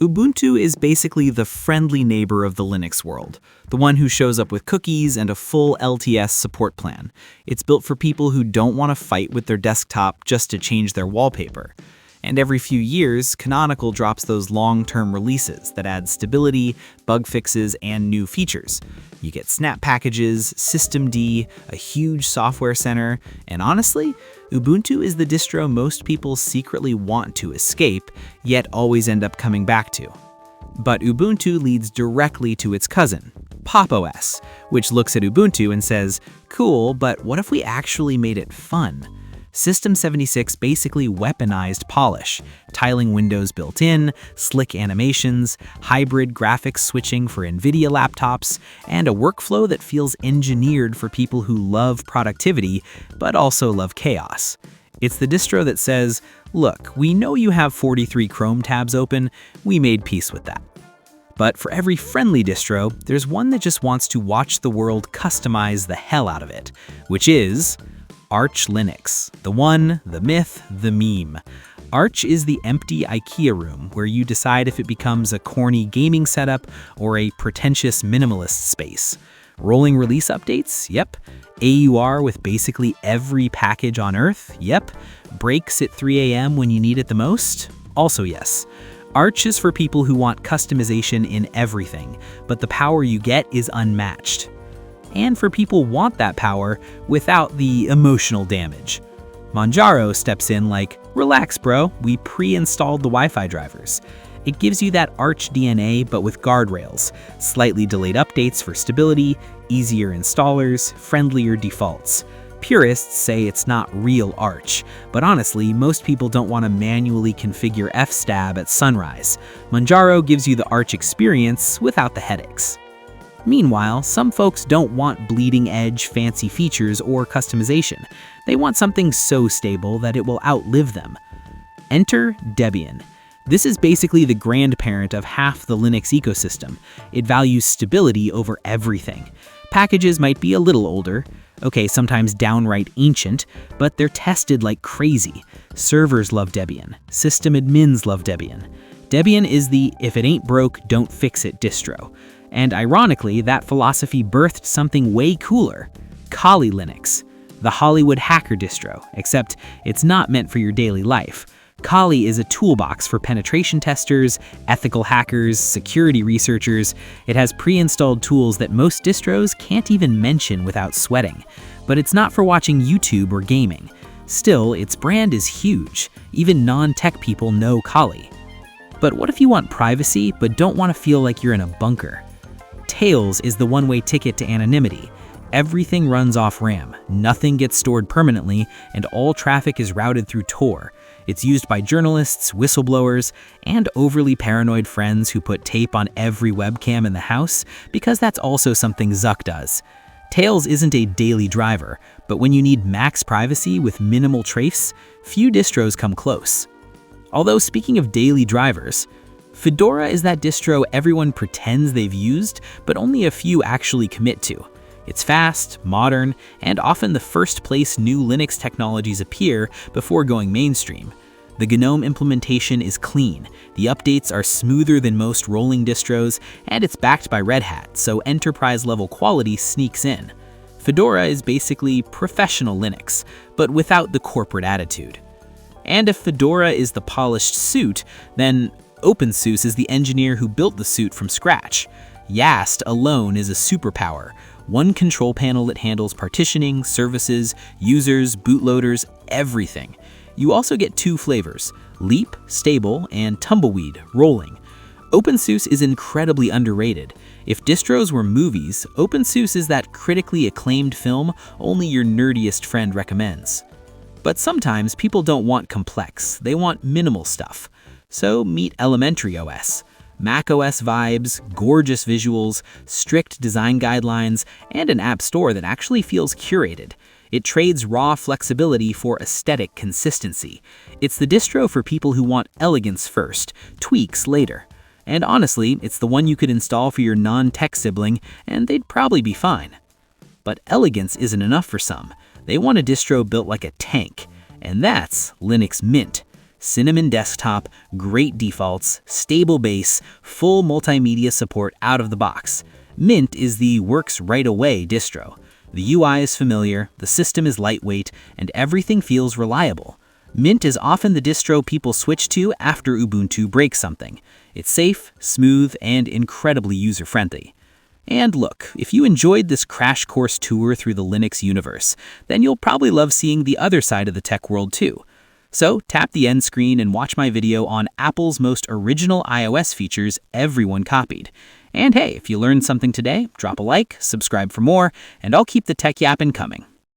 Ubuntu is basically the friendly neighbor of the Linux world, the one who shows up with cookies and a full LTS support plan. It's built for people who don't want to fight with their desktop just to change their wallpaper. And every few years, Canonical drops those long-term releases that add stability, bug fixes, and new features. You get snap packages, systemd, a huge software center, and honestly, Ubuntu is the distro most people secretly want to escape, yet always end up coming back to. But Ubuntu leads directly to its cousin, Pop! OS, which looks at Ubuntu and says, cool, but what if we actually made it fun? System76 basically weaponized polish, tiling windows built in, slick animations, hybrid graphics switching for NVIDIA laptops, and a workflow that feels engineered for people who love productivity, but also love chaos. It's the distro that says, look, we know you have 43 Chrome tabs open, we made peace with that. But for every friendly distro, there's one that just wants to watch the world customize the hell out of it, which is Arch Linux. The one, the myth, the meme. Arch is the empty IKEA room where you decide if it becomes a corny gaming setup or a pretentious minimalist space. Rolling release updates? Yep. AUR with basically every package on Earth? Yep. Breaks at 3 a.m. when you need it the most? Also yes. Arch is for people who want customization in everything, but the power you get is unmatched. And for people who want that power without the emotional damage. Manjaro steps in like, relax bro, we pre-installed the Wi-Fi drivers. It gives you that Arch DNA but with guardrails, slightly delayed updates for stability, easier installers, friendlier defaults. Purists say it's not real Arch, but honestly, most people don't want to manually configure fstab at sunrise. Manjaro gives you the Arch experience without the headaches. Meanwhile, some folks don't want bleeding-edge fancy features or customization. They want something so stable that it will outlive them. Enter Debian. This is basically the grandparent of half the Linux ecosystem. It values stability over everything. Packages might be a little older, okay, sometimes downright ancient, but they're tested like crazy. Servers love Debian. System admins love Debian. Debian is the if it ain't broke, don't fix it distro. And ironically, that philosophy birthed something way cooler, Kali Linux, the Hollywood hacker distro, except it's not meant for your daily life. Kali is a toolbox for penetration testers, ethical hackers, security researchers. It has pre-installed tools that most distros can't even mention without sweating. But it's not for watching YouTube or gaming. Still, its brand is huge. Even non-tech people know Kali. But what if you want privacy but don't want to feel like you're in a bunker? Tails is the one-way ticket to anonymity. Everything runs off RAM, nothing gets stored permanently, and all traffic is routed through Tor. It's used by journalists, whistleblowers, and overly paranoid friends who put tape on every webcam in the house, because that's also something Zuck does. Tails isn't a daily driver, but when you need max privacy with minimal trace, few distros come close. Although speaking of daily drivers, Fedora is that distro everyone pretends they've used, but only a few actually commit to. It's fast, modern, and often the first place new Linux technologies appear before going mainstream. The GNOME implementation is clean, the updates are smoother than most rolling distros, and it's backed by Red Hat, so enterprise-level quality sneaks in. Fedora is basically professional Linux, but without the corporate attitude. And if Fedora is the polished suit, then openSUSE is the engineer who built the suit from scratch. Yast alone is a superpower, one control panel that handles partitioning, services, users, bootloaders, everything. You also get two flavors, Leap, stable, and Tumbleweed, rolling. openSUSE is incredibly underrated. If distros were movies, openSUSE is that critically acclaimed film only your nerdiest friend recommends. But sometimes people don't want complex, they want minimal stuff. So meet Elementary OS. macOS vibes, gorgeous visuals, strict design guidelines, and an app store that actually feels curated. It trades raw flexibility for aesthetic consistency. It's the distro for people who want elegance first, tweaks later. And honestly, it's the one you could install for your non-tech sibling, and they'd probably be fine. But elegance isn't enough for some. They want a distro built like a tank, and that's Linux Mint. Cinnamon desktop, great defaults, stable base, full multimedia support out of the box. Mint is the works right away distro. The UI is familiar, the system is lightweight, and everything feels reliable. Mint is often the distro people switch to after Ubuntu breaks something. It's safe, smooth, and incredibly user-friendly. And look, if you enjoyed this crash course tour through the Linux universe, then you'll probably love seeing the other side of the tech world too. So tap the end screen and watch my video on Apple's most original iOS features everyone copied. And hey, if you learned something today, drop a like, subscribe for more, and I'll keep the tech yapping coming.